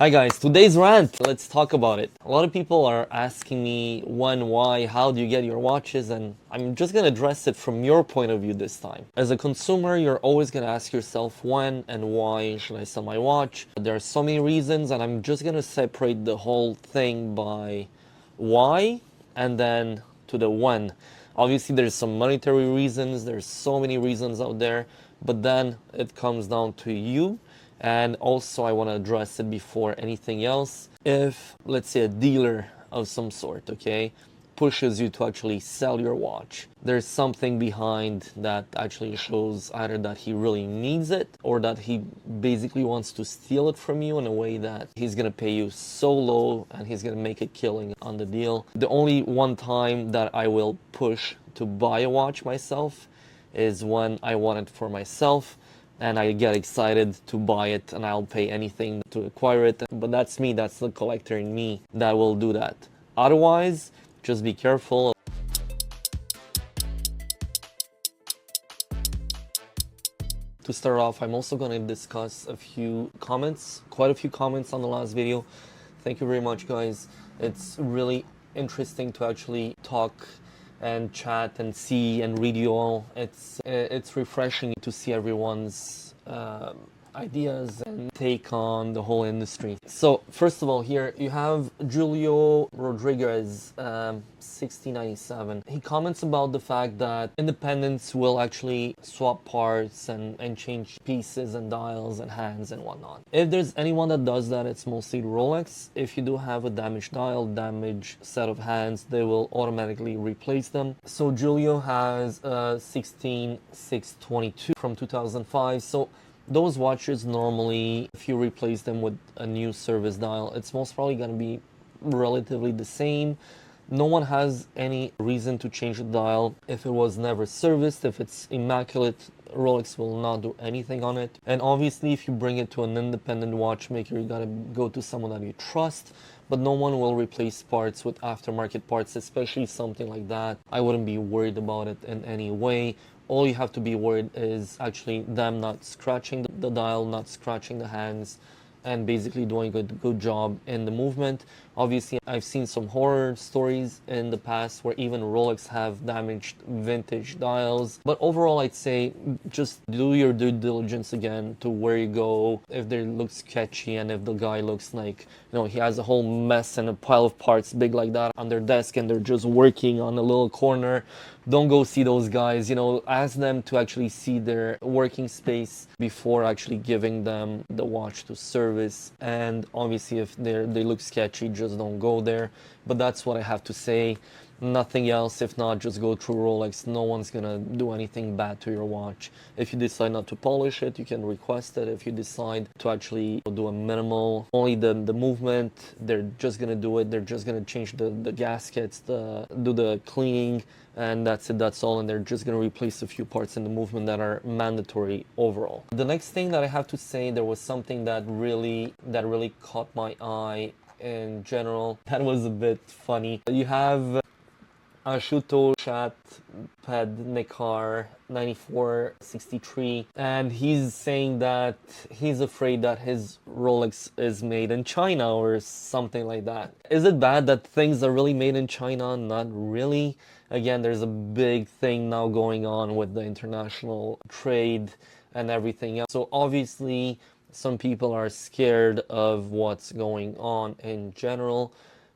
Hi guys, today's rant, let's talk about it. A lot of people are asking me when, why, how do you get your watches, and I'm just gonna address it from your point of view this time. As a consumer, you're always gonna ask yourself when and why should I sell my watch. There are so many reasons, and I'm just gonna separate the whole thing by why and then to the when. Obviously, there's some monetary reasons, there's so many reasons out there, but then it comes down to you. And also, I want to address it before anything else. If, let's say, a dealer of some sort, okay, pushes you to actually sell your watch, there's something behind that actually shows either that he really needs it or that he basically wants to steal it from you in a way that he's going to pay you so low and he's going to make a killing on the deal. The only one time that I will push to buy a watch myself is when I want it for myself and I get excited to buy it and I'll pay anything to acquire it. But that's me, that's the collector in me that will do that. Otherwise, just be careful. To start off, I'm also going to discuss a few comments, quite a few comments on the last video. Thank you very much, guys. It's really interesting to actually talk and chat and see and read you all. It's refreshing to see everyone's ideas and take on the whole industry. So first of all, here you have Julio Rodriguez, 6097. He comments about the fact that independents will actually swap parts and change pieces and dials and hands and whatnot. If there's anyone that does that, it's mostly Rolex. If you do have a damaged dial, damaged set of hands, they will automatically replace them. So Julio has a 16622 from 2005. So those watches normally, if you replace them with a new service dial, it's most probably going to be relatively the same. No one has any reason to change the dial if it was never serviced. If it's immaculate, Rolex will not do anything on it. And obviously, if you bring it to an independent watchmaker, you gotta go to someone that you trust. But no one will replace parts with aftermarket parts, especially something like that. I wouldn't be worried about it in any way. All you have to be worried is actually them not scratching the dial, not scratching the hands, and basically doing a good job in the movement. Obviously, I've seen some horror stories in the past where even Rolex have damaged vintage dials. But overall, I'd say just do your due diligence again to where you go. If they look sketchy and if the guy looks like, he has a whole mess and a pile of parts big like that on their desk and they're just working on a little corner, don't go see those guys. Ask them to actually see their working space before actually giving them the watch to service. And obviously, if they look sketchy, just don't go there. But that's what I have to say. Nothing else. If not, just go through Rolex. No one's gonna do anything bad to your watch. If you decide not to polish it, you can request it. If you decide to actually do a minimal, only the movement, they're just gonna do it. They're just gonna change the gaskets, do the cleaning, and that's it, that's all. And they're just gonna replace a few parts in the movement that are mandatory overall. The next thing that I have to say, there was something that really caught my eye in general. That was a bit funny. You have Ashuto Chat Ped Nekar 9463, and he's saying that he's afraid that his Rolex is made in China or something like that. Is it bad that things are really made in China? Not really. Again, there's a big thing now going on with the international trade and everything else. So obviously, some people are scared of what's going on in general.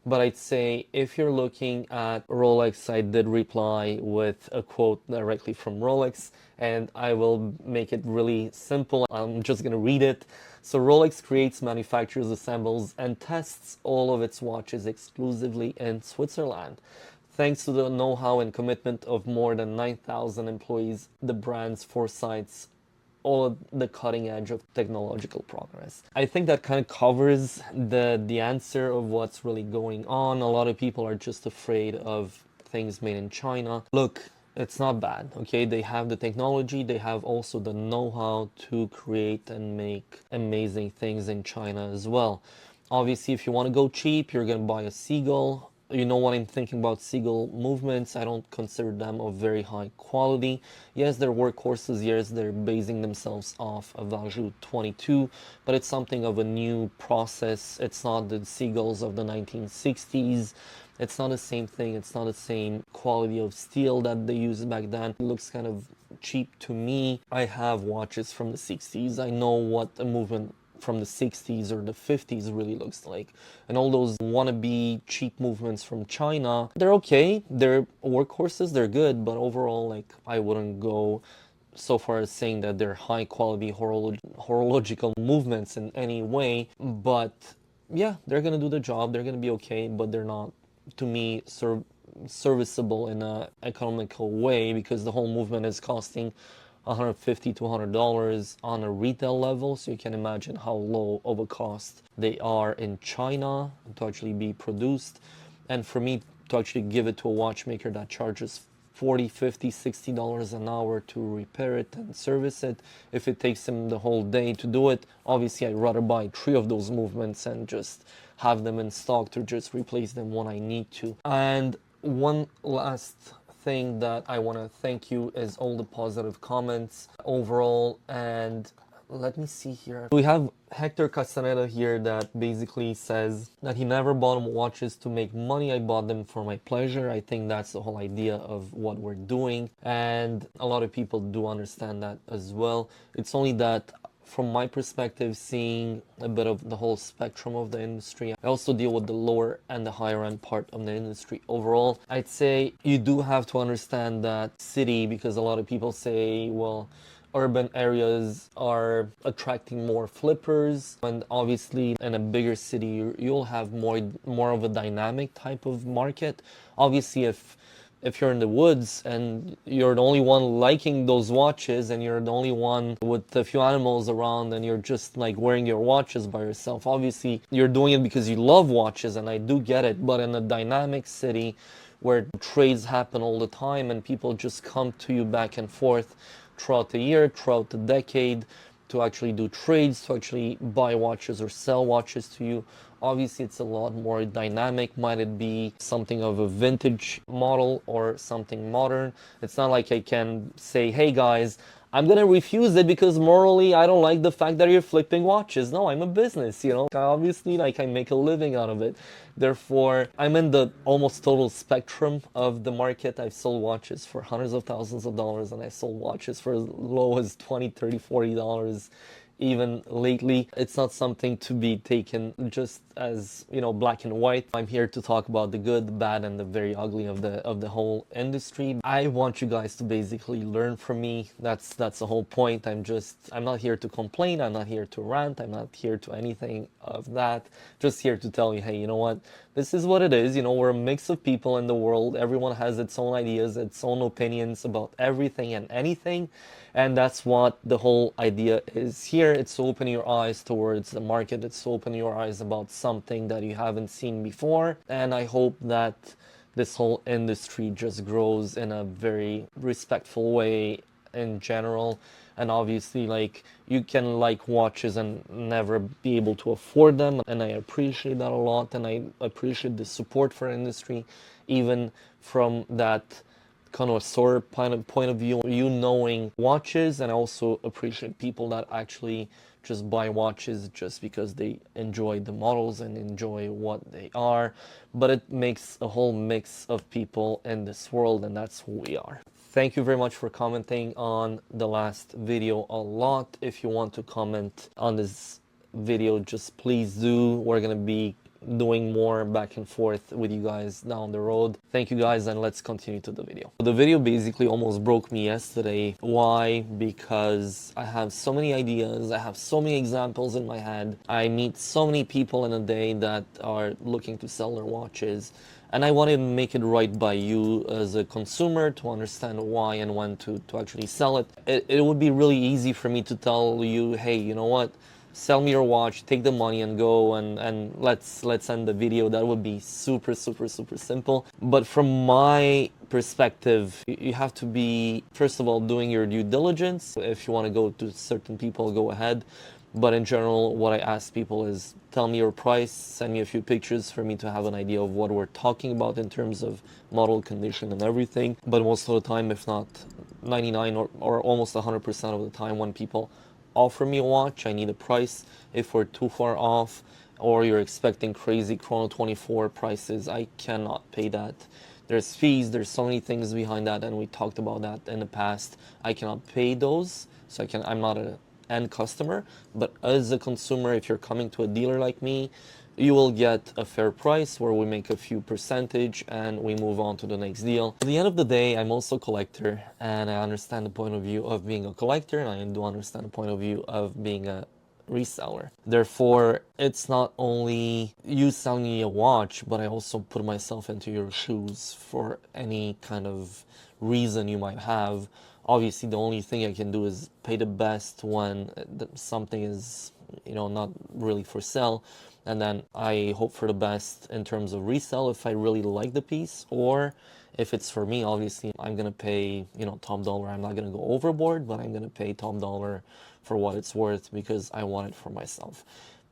But I'd say if you're looking at Rolex, I did reply with a quote directly from Rolex, and I will make it really simple. I'm just going to read it. So Rolex creates, manufactures, assembles, and tests all of its watches exclusively in Switzerland. Thanks to the know-how and commitment of more than 9,000 employees, the brand's foresights all of the cutting edge of technological progress. I think that kind of covers the answer of what's really going on. A lot of people are just afraid of things made in China. Look, it's not bad, okay? They have the technology, they have also the know-how to create and make amazing things in China as well. Obviously, if you want to go cheap, you're going to buy a Seagull you know what I'm thinking about seagull movements. I don't consider them of very high quality. Yes, they're workhorses. Yes, they're basing themselves off a Valjoux 22, but it's something of a new process. It's not the seagulls of the 1960s. It's not the same thing. It's not the same quality of steel that they used back then. It looks kind of cheap to me. I have watches from the 60s. I know what a movement from the 60s or the 50s really looks like. And all those wannabe cheap movements from China, they're okay. They're workhorses, they're good, but overall, like, I wouldn't go so far as saying that they're high quality horological movements in any way. But yeah, they're gonna do the job, they're gonna be okay, but they're not, to me, serviceable in a economical way, because the whole movement is costing $150 to $200 on a retail level. So you can imagine how low of a cost they are in China to actually be produced. And for me to actually give it to a watchmaker that charges $40, $50, $60 an hour to repair it and service it, if it takes him the whole day to do it, obviously I'd rather buy 3 of those movements and just have them in stock to just replace them when I need to. And one last thing that I want to thank you is all the positive comments overall. And let me see here. We have Hector Castaneda here that basically says that he never bought watches to make money. I bought them for my pleasure. I think that's the whole idea of what we're doing. And a lot of people do understand that as well. It's only that from my perspective, seeing a bit of the whole spectrum of the industry, I also deal with the lower and the higher end part of the industry overall. I'd say you do have to understand that city, because a lot of people say, well, urban areas are attracting more flippers, and obviously in a bigger city you'll have more of a dynamic type of market. Obviously, if you're in the woods and you're the only one liking those watches and you're the only one with a few animals around and you're just like wearing your watches by yourself, obviously you're doing it because you love watches, and I do get it. But in a dynamic city where trades happen all the time and people just come to you back and forth throughout the year, throughout the decade, to actually do trades, to actually buy watches or sell watches to you, obviously it's a lot more dynamic. Might it be something of a vintage model or something modern? It's not like I can say, hey guys, I'm gonna refuse it because morally I don't like the fact that you're flipping watches. No, I'm a business, you know. Obviously, like, I make a living out of it. Therefore, I'm in the almost total spectrum of the market. I've sold watches for hundreds of thousands of dollars, and I sold watches for as low as $20, $30, $40 even lately. It's not something to be taken just as, you know, black and white. I'm here to talk about the good, the bad, and the very ugly of the whole industry. I want you guys to basically learn from me. That's the whole point. I'm not here to complain. I'm not here to rant. I'm not here to anything of that. Just here to tell you, hey, you know what? This is what it is. You know, we're a mix of people in the world. Everyone has its own ideas, its own opinions about everything and anything. And that's what the whole idea is here. It's to open your eyes towards the market. It's to open your eyes about something that you haven't seen before. And I hope that this whole industry just grows in a very respectful way in general. And obviously, like, you can like watches and never be able to afford them, and I appreciate that a lot, and I appreciate the support for industry, even from that connoisseur point of view, you knowing watches. And I also appreciate people that actually just buy watches just because they enjoy the models and enjoy what they are. But it makes a whole mix of people in this world, and that's who we are. Thank you very much for commenting on the last video a lot. If you want to comment on this video, just please do. We're gonna be doing more back and forth with you guys down the road. Thank you guys, and let's continue to the video. The video basically almost broke me yesterday. Why? Because I have so many ideas, I have so many examples in my head. I meet so many people in a day that are looking to sell their watches, and I want to make it right by you as a consumer to understand why and when to actually sell it. It would be really easy for me to tell you, hey, you know what? Sell me your watch, take the money and go, and let's end the video. That would be super simple. But from my perspective, you have to be, first of all, doing your due diligence. If you want to go to certain people, go ahead. But in general, what I ask people is tell me your price, send me a few pictures for me to have an idea of what we're talking about in terms of model, condition, and everything. But most of the time, if not 99 or almost 100% of the time, when people offer me a watch, I need a price. If we're too far off or you're expecting crazy Chrono 24 prices, I cannot pay that. There's fees, there's so many things behind that, and we talked about that in the past. I cannot pay those, so I'm not a end customer, but as a consumer, if you're coming to a dealer like me, you will get a fair price where we make a few percentage and we move on to the next deal. At the end of the day, I'm also a collector, and I understand the point of view of being a collector, and I do understand the point of view of being a reseller. Therefore, it's not only you selling me a watch, but I also put myself into your shoes for any kind of reason you might have. Obviously, the only thing I can do is pay the best when something is, not really for sale. And then I hope for the best in terms of resell if I really like the piece, or if it's for me, obviously I'm gonna pay, top dollar. I'm not gonna go overboard, but I'm gonna pay top dollar for what it's worth because I want it for myself.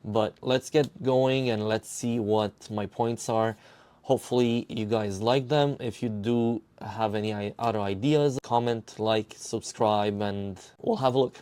But let's get going and let's see what my points are. Hopefully you guys like them. If you do have any other ideas, comment, like, subscribe, and we'll have a look.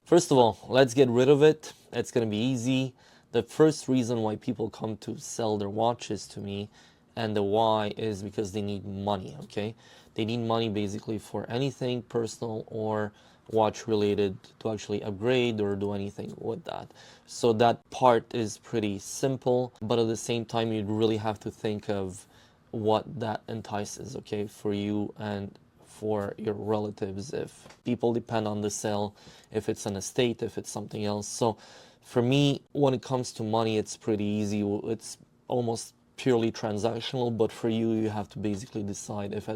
First of all, let's get rid of it. It's going to be easy. The first reason why people come to sell their watches to me, and the why, is because they need money, okay? They need money basically for anything personal or watch related to actually upgrade or do anything with that. So that part is pretty simple, but at the same time, you'd really have to think of what that entices, okay, for you and for your relatives, if people depend on the sale, if it's an estate, if it's something else. So for me, when it comes to money, it's pretty easy. It's almost purely transactional, but for you, you have to basically decide if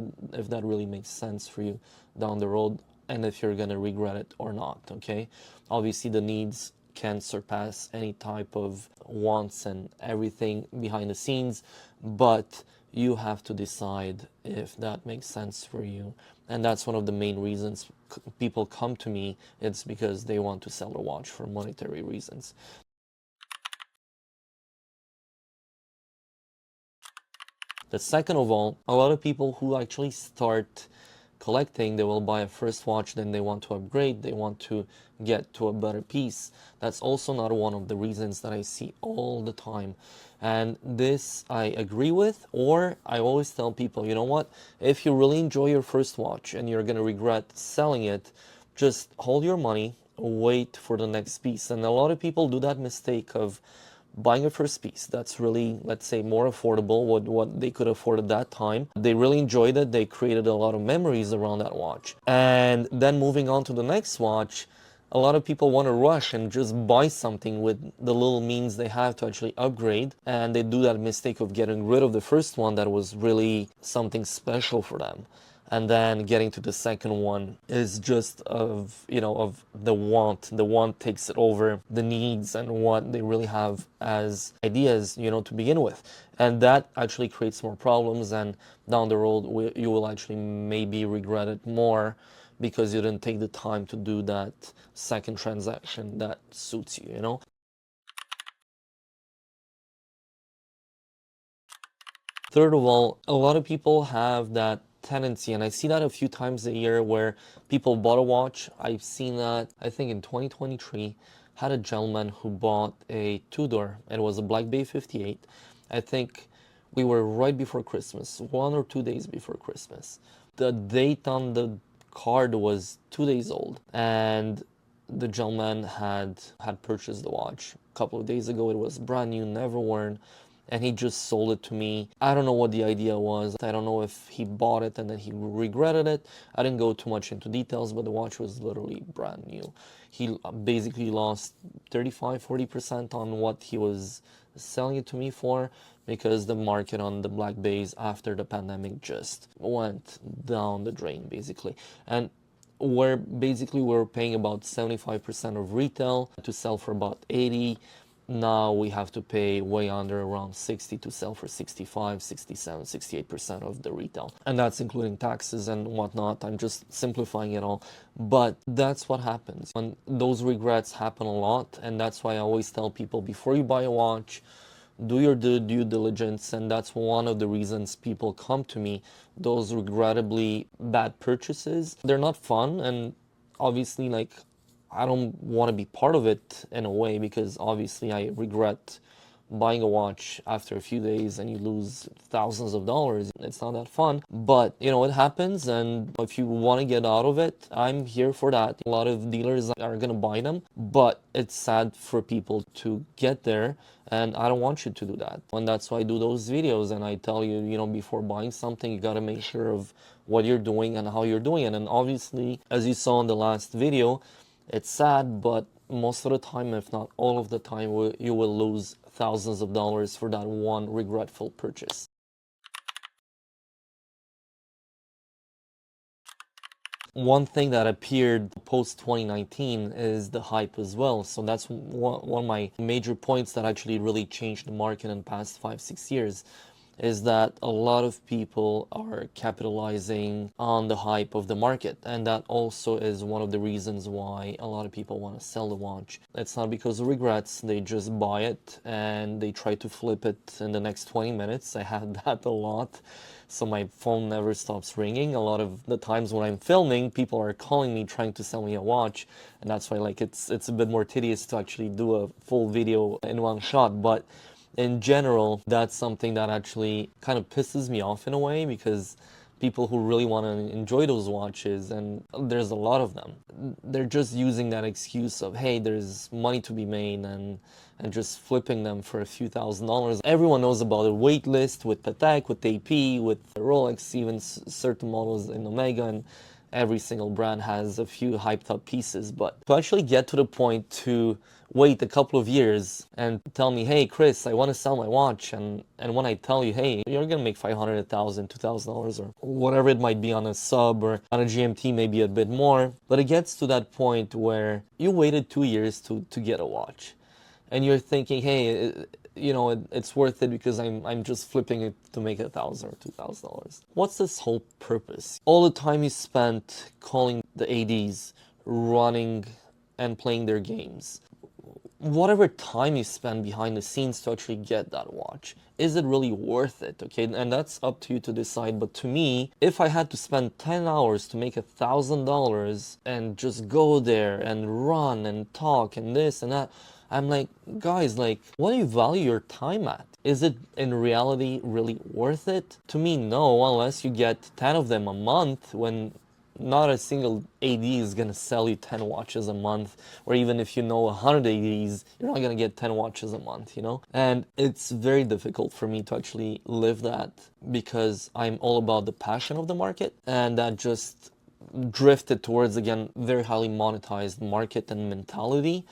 that really makes sense for you down the road and if you're gonna regret it or not, okay? Obviously, the needs can surpass any type of wants and everything behind the scenes, but you have to decide if that makes sense for you. And that's one of the main reasons people come to me. It's because they want to sell a watch for monetary reasons. The second of all, a lot of people who actually start collecting, they will buy a first watch, then they want to upgrade, they want to get to a better piece. That's also not one of the reasons that I see all the time. And this I agree with, or I always tell people, you know what, if you really enjoy your first watch and you're going to regret selling it, just hold your money, wait for the next piece. And a lot of people do that mistake of buying a first piece that's really, let's say, more affordable, what they could afford at that time. They really enjoyed it. They created a lot of memories around that watch. And then moving on to the next watch, a lot of people want to rush and just buy something with the little means they have to actually upgrade. And they do that mistake of getting rid of the first one that was really something special for them. And then getting to the second one is just of the want takes it over the needs and what they really have as ideas, to begin with. And that actually creates more problems, and down the road you will actually maybe regret it more because you didn't take the time to do that second transaction that suits you. Third of all, a lot of people have that tendency, and I see that a few times a year, where people bought a watch. I've seen that, I think in 2023, had a gentleman who bought a two-door. It was a Black Bay 58. I think we were right before Christmas, 1 or 2 days before Christmas. The date on the card was 2 days old, and the gentleman had purchased the watch a couple of days ago. It was brand new, never worn, and he just sold it to me. I don't know what the idea was. I don't know if he bought it and then he regretted it. I didn't go too much into details, but the watch was literally brand new. He basically lost 35-40% on what he was selling it to me for, because the market on the Black Bays after the pandemic just went down the drain, basically. And we're paying about 75% of retail to sell for about 80. now we have to pay way under around 60 to sell for 65, 67, 68% of the retail. And that's including taxes and whatnot. I'm just simplifying it all. But that's what happens. And those regrets happen a lot. And that's why I always tell people, before you buy a watch, do your due diligence. And that's one of the reasons people come to me. Those regrettably bad purchases, they're not fun. And obviously, like, I don't want to be part of it in a way, because obviously I regret buying a watch after a few days and you lose thousands of dollars. It's not that fun, but you know, it happens. And if you want to get out of it, I'm here for that. A lot of dealers are going to buy them, but it's sad for people to get there. And I don't want you to do that. And that's why I do those videos. And I tell you, you know, before buying something, you got to make sure of what you're doing and how you're doing it. And obviously, as you saw in the last video, it's sad, but most of the time, if not all of the time, you will lose thousands of dollars for that one regretful purchase. One thing that appeared post 2019 is the hype as well. So that's one of my major points that actually really changed the market in the past 5-6 years, is that a lot of people are capitalizing on the hype of the market. And that also is one of the reasons why a lot of people want to sell the watch. It's not because of regrets, they just buy it and they try to flip it in the next 20 minutes. I had that a lot. So my phone never stops ringing. A lot of the times when I'm filming, people are calling me trying to sell me a watch, and that's why like it's a bit more tedious to actually do a full video in one shot. But in general, that's something that actually kind of pisses me off in a way, because people who really want to enjoy those watches, and there's a lot of them, they're just using that excuse of, hey, there's money to be made, and just flipping them for a few $1,000s. Everyone knows about a wait list with Patek, with AP, with Rolex, even certain models in Omega, and every single brand has a few hyped up pieces. But to actually get to the point to wait a couple of years and tell me, hey Chris, I want to sell my watch, and when I tell you, hey, you're gonna make 500, $1,000, $2,000, or whatever it might be on a sub, or on a GMT maybe a bit more, but it gets to that point where you waited 2 years to get a watch, and you're thinking, hey, you know, it's worth it because I'm just flipping it to make $1,000 or $2,000. What's this whole purpose? All the time you spent calling the ADs, running and playing their games, whatever time you spend behind the scenes to actually get that watch, is it really worth it? Okay, and that's up to you to decide. But to me, if I had to spend 10 hours to make $1,000 and just go there and run and talk and this and that, I'm like, guys, like, what do you value your time at? Is it in reality really worth it? To me, no, unless you get 10 of them a month, when not a single AD is gonna sell you 10 watches a month, or even if you know 100 ADs, you're not gonna get 10 watches a month, you know? And it's very difficult for me to actually live that, because I'm all about the passion of the market, and that just drifted towards, again, very highly monetized market and mentality,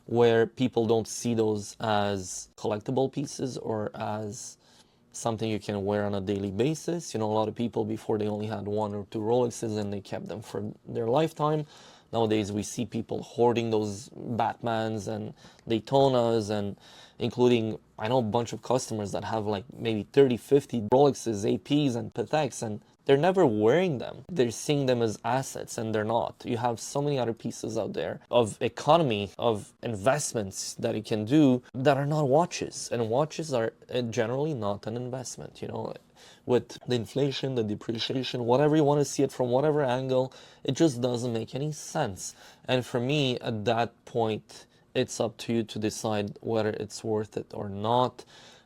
where people don't see those as collectible pieces or as something you can wear on a daily basis. You know, a lot of people before, they only had one or two Rolexes and they kept them for their lifetime. Nowadays we see people hoarding those Batmans and Daytonas, and including, I know a bunch of customers that have like maybe 30, 50 Rolexes, APs and Pateks, and they're never wearing them. They're seeing them as assets, and they're not. You have so many other pieces out there of economy, of investments that you can do that are not watches. And watches are generally not an investment, you know. With the inflation, the depreciation, whatever you want to see it from, whatever angle, it just doesn't make any sense. And for me, at that point, it's up to you to decide whether it's worth it or not.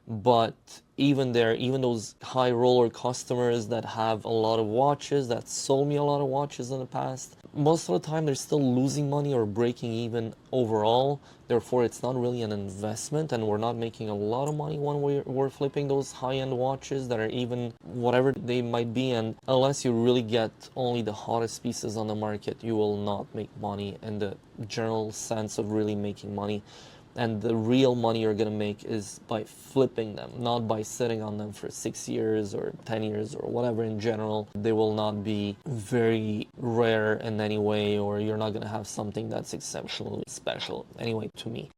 But even there, even those high roller customers that have a lot of watches, that sold me a lot of watches in the past, most of the time they're still losing money or breaking even overall. Therefore, it's not really an investment, and we're not making a lot of money when we're flipping those high-end watches that are even whatever they might be. And unless you really get only the hottest pieces on the market, you will not make money in the general sense of really making money. And the real money you're gonna make is by flipping them, not by sitting on them for 6 years or 10 years or whatever. In general, they will not be very rare in any way, or you're not gonna have something that's exceptionally special anyway, to me.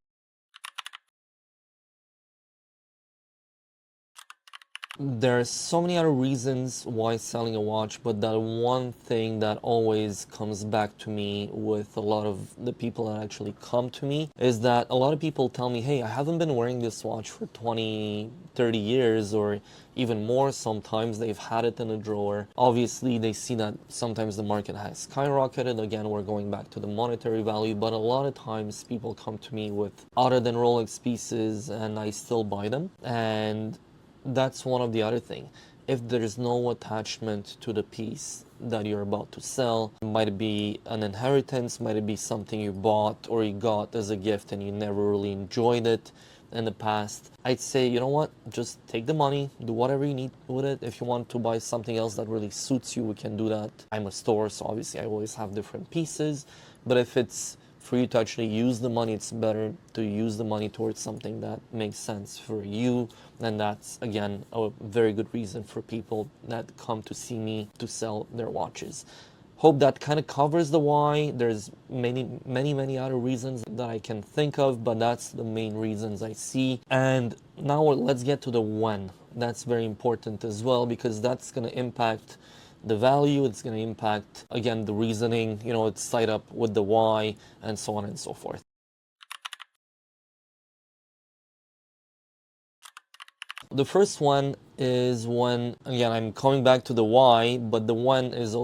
There's so many other reasons why selling a watch, but that one thing that always comes back to me with a lot of the people that actually come to me is that a lot of people tell me, hey, I haven't been wearing this watch for 20, 30 years or even more. Sometimes they've had it in a drawer. Obviously, they see that sometimes the market has skyrocketed. Again, we're going back to the monetary value, but a lot of times people come to me with other than Rolex pieces and I still buy them. And that's one of the other thing. If there's no attachment to the piece that you're about to sell, might it be an inheritance, might it be something you bought or you got as a gift and you never really enjoyed it in the past, I'd say, you know what, just take the money, do whatever you need with it. If you want to buy something else that really suits you, we can do that. I'm a store, so obviously I always have different pieces, but if it's for you to actually use the money, it's better to use the money towards something that makes sense for you. And that's, again, a very good reason for people that come to see me to sell their watches. Hope that kind of covers the why. There's many other reasons that I can think of, but that's the main reasons I see. And now let's get to the when. That's very important as well, because that's going to impact the value, it's going to impact, again, the reasoning, it's tied up with the why, and so on and so forth. The first one is when, again, I'm coming back to the why, but the when is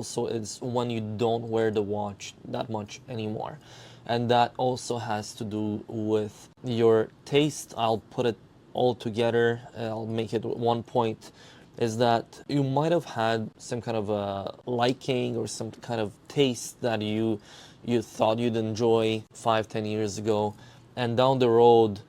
when you don't wear the watch that much anymore. And that also has to do with your taste. I'll put it all together, I'll make it one point, is that you might have had some kind of a liking or some kind of taste that you thought you'd enjoy 5, 10 years ago, and down the road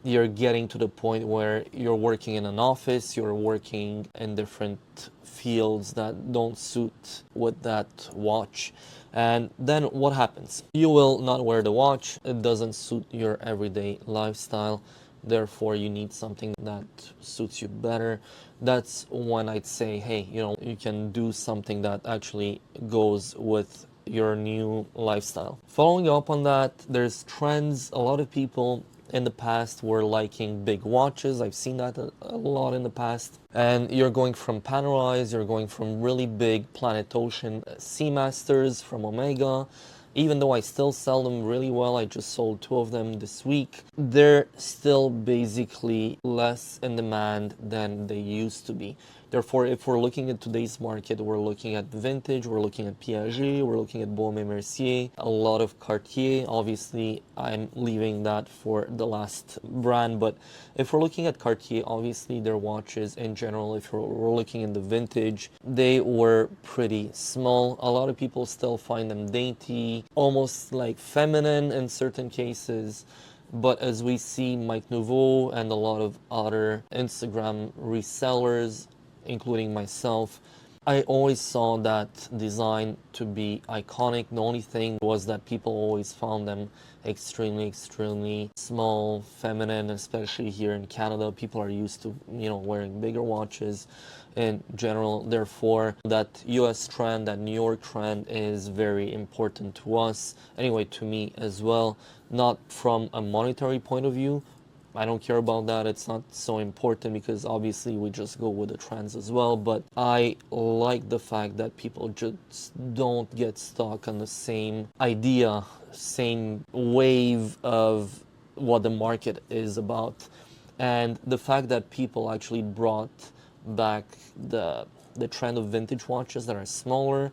you're getting to the point where you're working in an office, you're working in different fields that don't suit with that watch. And then what happens? You will not wear the watch, it doesn't suit your everyday lifestyle, therefore you need something that suits you better. That's when I'd say, hey, you can do something that actually goes with your new lifestyle. Following up on that, there's trends. A lot of people in the past were liking big watches. I've seen that a lot in the past. And you're going from Panerai, you're going from really big Planet Ocean Seamasters from Omega. Even though I still sell them really well, I just sold 2 of them this week, they're still basically less in demand than they used to be. Therefore, if we're looking at today's market, we're looking at vintage, we're looking at Piaget, we're looking at Baume & Mercier, a lot of Cartier. Obviously, I'm leaving that for the last brand, but if we're looking at Cartier, obviously their watches in general, if we're looking in the vintage, they were pretty small. A lot of people still find them dainty, almost like feminine in certain cases. But as we see Mike Nouveau and a lot of other Instagram resellers, including myself, I always saw that design to be iconic. The only thing was that people always found them extremely small, feminine, especially here in Canada. People are used to, wearing bigger watches in general. Therefore, that US trend, that New York trend is very important to us. Anyway, to me as well, not from a monetary point of view. I don't care about that. It's not so important because obviously we just go with the trends as well. But I like the fact that people just don't get stuck on the same idea, same wave of what the market is about. And the fact that people actually brought back the trend of vintage watches that are smaller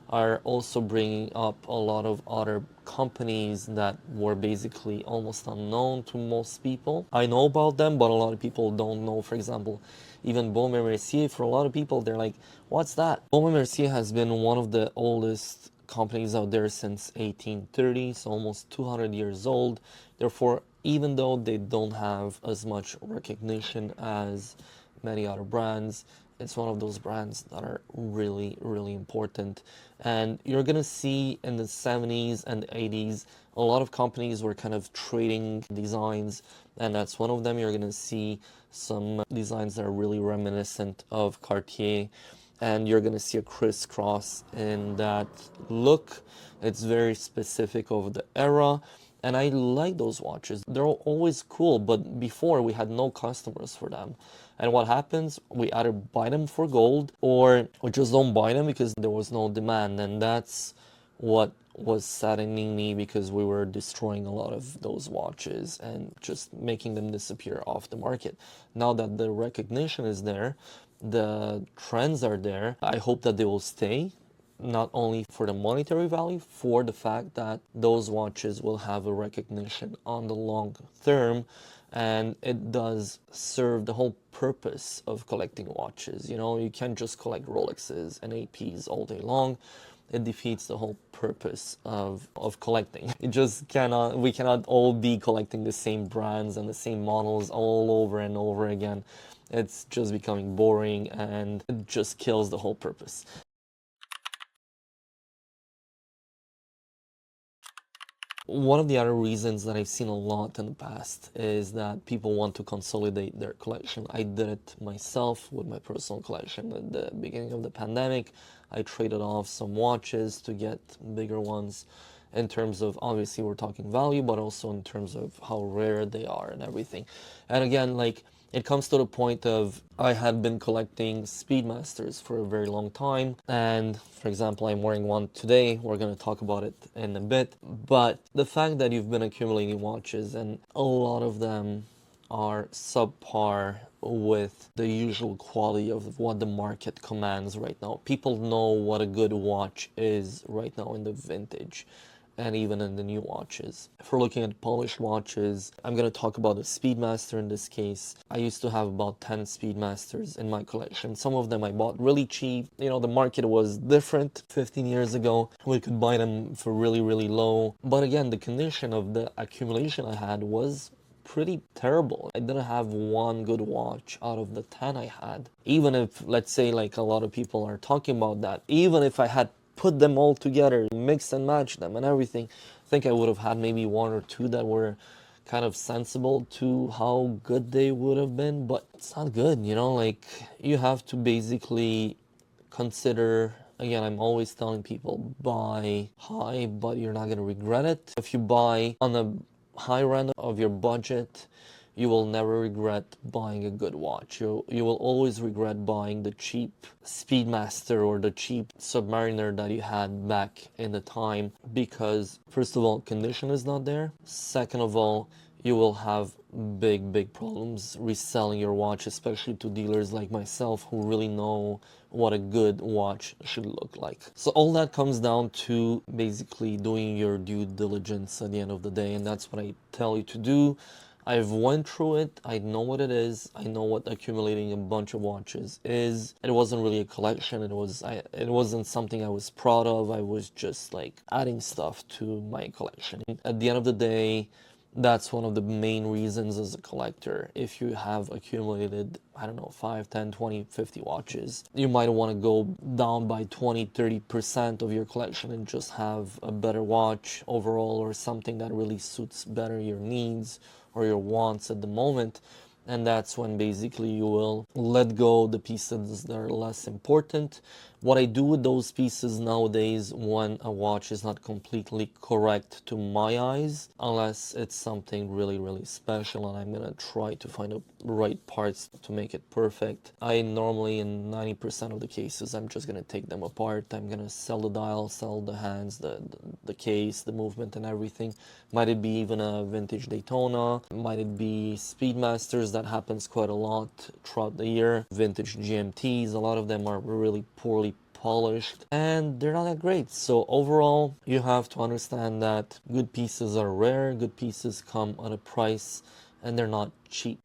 are also bringing up a lot of other companies that were basically almost unknown to most people. I know about them, but a lot of people don't know. For example, even Baume & Mercier, for a lot of people, they're like, what's that? Baume & Mercier has been one of the oldest companies out there since 1830, so almost 200 years old. Therefore, even though they don't have as much recognition as many other brands, it's one of those brands that are really important. And you're gonna see in the 70s and the 80s a lot of companies were kind of trading designs, and that's one of them. You're gonna see some designs that are really reminiscent of Cartier, and you're gonna see a crisscross in that look. It's very specific of the era. And I like those watches. They're always cool, but before we had no customers for them. And what happens? We either buy them for gold or we just don't buy them because there was no demand. And that's what was saddening me, because we were destroying a lot of those watches and just making them disappear off the market. Now that the recognition is there, the trends are there, I hope that they will stay, not only for the monetary value, for the fact that those watches will have a recognition on the long term, and it does serve the whole purpose of collecting watches. You know, you can't just collect Rolexes and APs all day long. It defeats the whole purpose of collecting. It just cannot, we cannot all be collecting the same brands and the same models all over and over again. It's just becoming boring and it just kills the whole purpose. One of the other reasons that I've seen a lot in the past is that people want to consolidate their collection. I did it myself with my personal collection. At the beginning of the pandemic, I traded off some watches to get bigger ones, in terms of, obviously we're talking value, but also in terms of how rare they are and everything. And again, like, it comes to the point of, I had been collecting Speedmasters for a very long time, and for example, I'm wearing one today. We're going to talk about it in a bit. But the fact that you've been accumulating watches and a lot of them are subpar with the usual quality of what the market commands right now. People know what a good watch is right now in the vintage and even in the new watches. If we're looking at polished watches, I'm going to talk about the Speedmaster in this case. I used to have about 10 Speedmasters in my collection. Some of them I bought really cheap. You know, the market was different 15 years ago. We could buy them for really, really low. But again, the condition of the accumulation I had was pretty terrible. I didn't have one good watch out of the 10 I had. Even if, let's say, like a lot of people are talking about that, even if I had put them all together, mix and match them and everything, I think I would have had maybe one or two that were kind of sensible to how good they would have been, but it's not good, you know, like, you have to basically consider, again, I'm always telling people, buy high, but you're not going to regret it. If you buy on the high end of your budget, you will never regret buying a good watch. You will always regret buying the cheap Speedmaster or the cheap Submariner that you had back in the time, because first of all, condition is not there. Second of all, you will have big problems reselling your watch, especially to dealers like myself who really know what a good watch should look like. So all that comes down to basically doing your due diligence at the end of the day, and that's what I tell you to do. I've went through it. I know what it is. I know what accumulating a bunch of watches is. It wasn't really a collection. It wasn't something I was proud of. I was just like adding stuff to my collection. At the end of the day, that's one of the main reasons as a collector. If you have accumulated, I don't know, 5, 10, 20, 50 watches, you might want to go down by 20, 30% of your collection and just have a better watch overall, or something that really suits better your needs or your wants at the moment. And that's when basically you will let go the pieces that are less important. What I do with those pieces nowadays, when a watch is not completely correct to my eyes, unless it's something really special and I'm gonna try to find the right parts to make it perfect, I normally, in 90% of the cases, I'm just gonna take them apart. I'm gonna sell the dial, sell the hands, the case, the movement and everything. Might it be even a vintage Daytona, might it be Speedmasters, that happens quite a lot throughout the year. Vintage GMTs, a lot of them are really poorly polished and they're not that great. So overall, you have to understand that good pieces are rare, good pieces come at a price, and they're not cheap.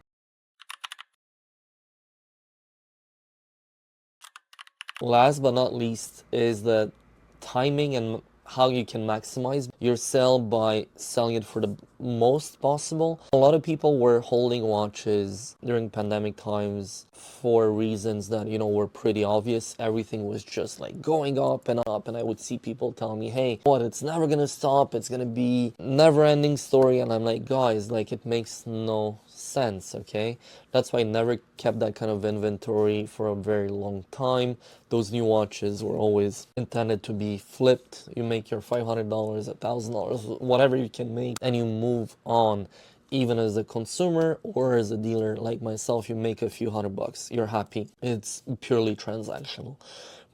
Last but not least is the timing and how you can maximize your sale by selling it for the most possible. A lot of people were holding watches during pandemic times for reasons that, you know, were pretty obvious. Everything was just like going up and up, and I would see people tell me, hey, what, it's never gonna stop, it's gonna be never ending story. And I'm like, guys, like, it makes no sense. Okay, that's why I never kept that kind of inventory for a very long time. Those new watches were always intended to be flipped. You make your $500, $1,000, whatever you can make, and you move on. Even as a consumer or as a dealer like myself, you make a few $100, you're happy. It's purely transactional.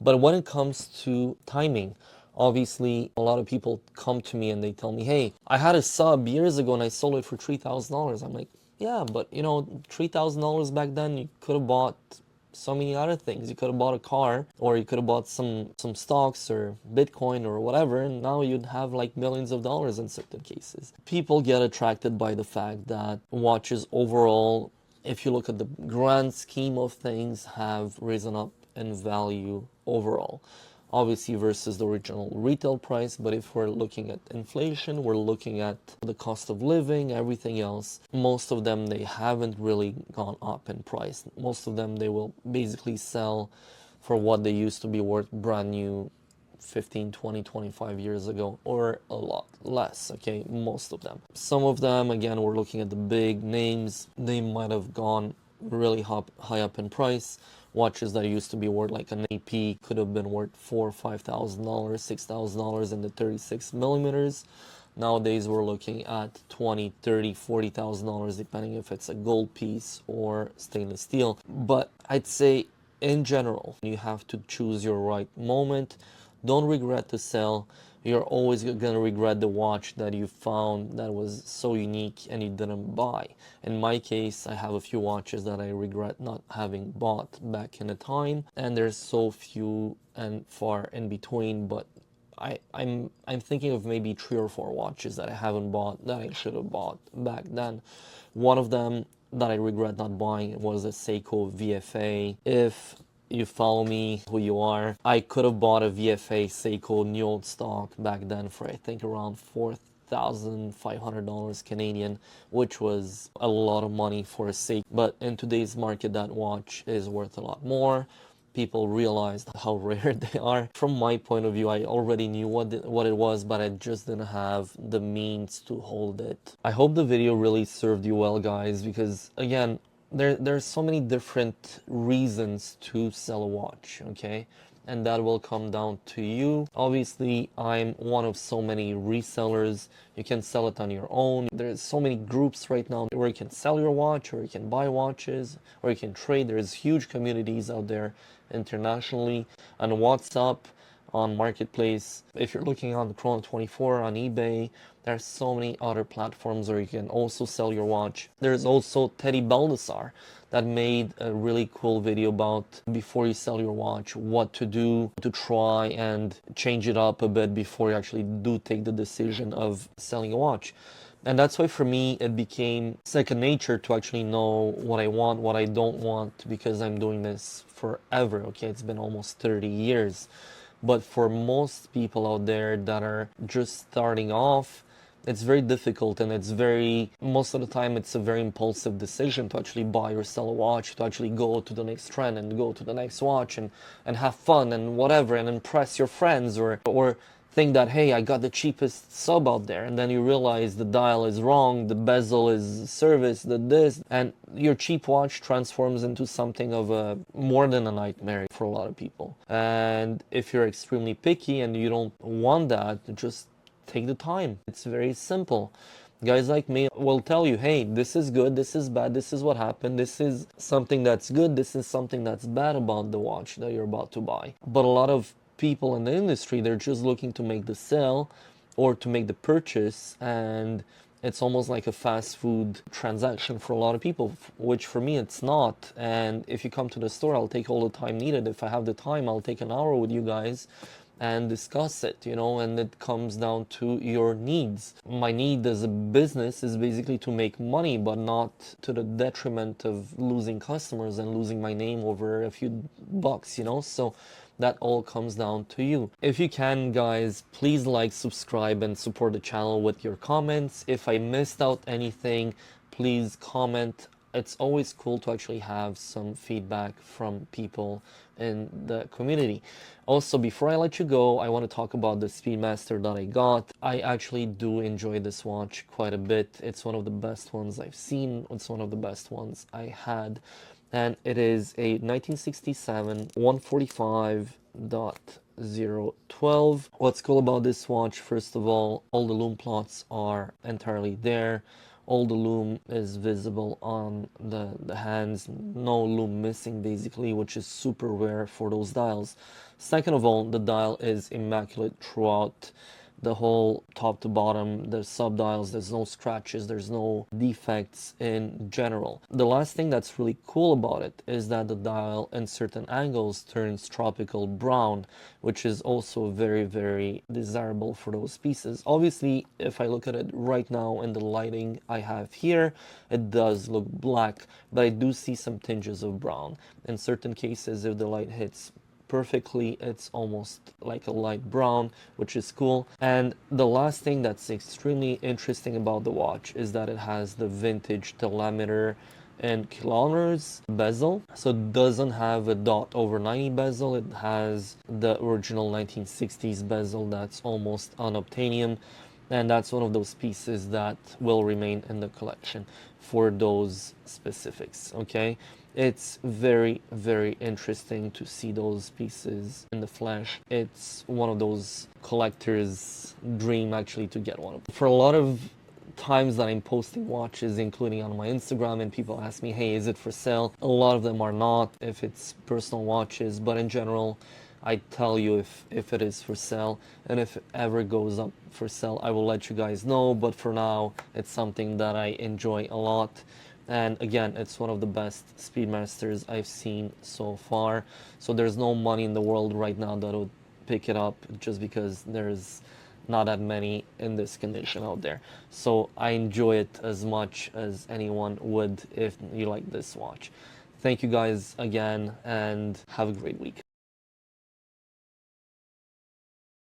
But when it comes to timing, obviously a lot of people come to me and they tell me, hey, I had a sub years ago and I sold it for $3,000. I'm like, yeah, but you know, $3,000 back then, you could have bought so many other things. You could have bought a car, or you could have bought some stocks or Bitcoin or whatever, and now you'd have like millions of dollars in certain cases. People get attracted by the fact that watches overall, if you look at the grand scheme of things, have risen up in value overall, obviously versus the original retail price. But if we're looking at inflation, we're looking at the cost of living, everything else, most of them, they haven't really gone up in price. Most of them, they will basically sell for what they used to be worth brand new 15, 20, 25 years ago, or a lot less. Okay, most of them. Some of them, again, we're looking at the big names, they might have gone really high up in price. Watches that used to be worth like an AP could have been worth $4,000 or $5,000, $6,000 in the 36 millimeters. Nowadays we're looking at $20,000, $30,000, $40,000 depending if it's a gold piece or stainless steel. But I'd say in general, you have to choose your right moment. Don't regret to sell. You're always gonna regret the watch that you found that was so unique and you didn't buy. In my case, I have a few watches that I regret not having bought back in the time, and there's so few and far in between. But I'm thinking of maybe 3 or 4 watches that I haven't bought that I should have bought back then. One of them that I regret not buying was a Seiko VFA. If you follow me, who you are, I could have bought a VFA Seiko new old stock back then for I think around $4,500 Canadian, which was a lot of money for a Seiko. But in today's market, that watch is worth a lot more. People realized how rare they are. From my point of view, I already knew what it was, but I just didn't have the means to hold it. I hope the video really served you well, guys, because again, there's so many different reasons to sell a watch, okay? And that will come down to you. Obviously, I'm one of so many resellers. You can sell it on your own. There's so many groups right now where you can sell your watch, or you can buy watches, or you can trade. There's huge communities out there internationally on WhatsApp, on Marketplace. If you're looking on the Chrono24, on eBay, there's so many other platforms where you can also sell your watch. There's also Teddy Baldessar that made a really cool video about before you sell your watch, what to do to try and change it up a bit before you actually do take the decision of selling a watch. And that's why for me it became second nature to actually know what I want, what I don't want, because I'm doing this forever. Okay, it's been almost 30 years. But for most people out there that are just starting off, it's very difficult, and most of the time it's a very impulsive decision to actually buy or sell a watch, to actually go to the next trend and go to the next watch and have fun and whatever and impress your friends, or think that, hey, I got the cheapest sub out there, and then you realize the dial is wrong, the bezel is serviced, this, and your cheap watch transforms into something of a more than a nightmare for a lot of people. And if you're extremely picky and you don't want that, just take the time. It's very simple. Guys like me will tell you, hey, this is good, this is bad, this is what happened, this is something that's good, this is something that's bad about the watch that you're about to buy. But a lot of people in the industry, they're just looking to make the sale or to make the purchase, and it's almost like a fast food transaction for a lot of people, which for me it's not. And if you come to the store, I'll take all the time needed. If I have the time, I'll take an hour with you guys and discuss it, and it comes down to your needs. My need as a business is basically to make money, but not to the detriment of losing customers and losing my name over a few bucks, so That all comes down to you. If you can, guys, please like, subscribe, and support the channel with your comments. If I missed out anything, please comment. It's always cool to actually have some feedback from people in the community. Also, before I let you go, I want to talk about the Speedmaster that I got. I actually do enjoy this watch quite a bit. It's one of the best ones I've seen. It's one of the best ones I had. And it is a 1967 145.012. What's cool about this watch, first of all the lume plots are entirely there. All the lume is visible on the hands, no lume missing basically, which is super rare for those dials. Second of all, the dial is immaculate throughout the whole top to bottom. There's sub dials, there's no scratches, there's no defects in general. The last thing that's really cool about it is that the dial in certain angles turns tropical brown, which is also very, very desirable for those pieces. Obviously, if I look at it right now in the lighting I have here, it does look black, but I do see some tinges of brown. In certain cases, if the light hits perfectly, it's almost like a light brown, which is cool. And the last thing that's extremely interesting about the watch is that it has the vintage telemeter and kilometers bezel, so it doesn't have a dot over 90 bezel. It has the original 1960s bezel that's almost unobtainium, and that's one of those pieces that will remain in the collection for those specifics. Okay, it's very, very interesting to see those pieces in the flesh. It's one of those collectors' dream actually to get one of them. For a lot of times that I'm posting watches, including on my Instagram, and people ask me, hey, is it for sale? A lot of them are not, if it's personal watches, but in general, I tell you if it is for sale, and if it ever goes up for sale, I will let you guys know. But for now, it's something that I enjoy a lot. And again, it's one of the best Speedmasters I've seen so far. So there's no money in the world right now that would pick it up, just because there's not that many in this condition out there. So I enjoy it as much as anyone would if you like this watch. Thank you guys again, and have a great week.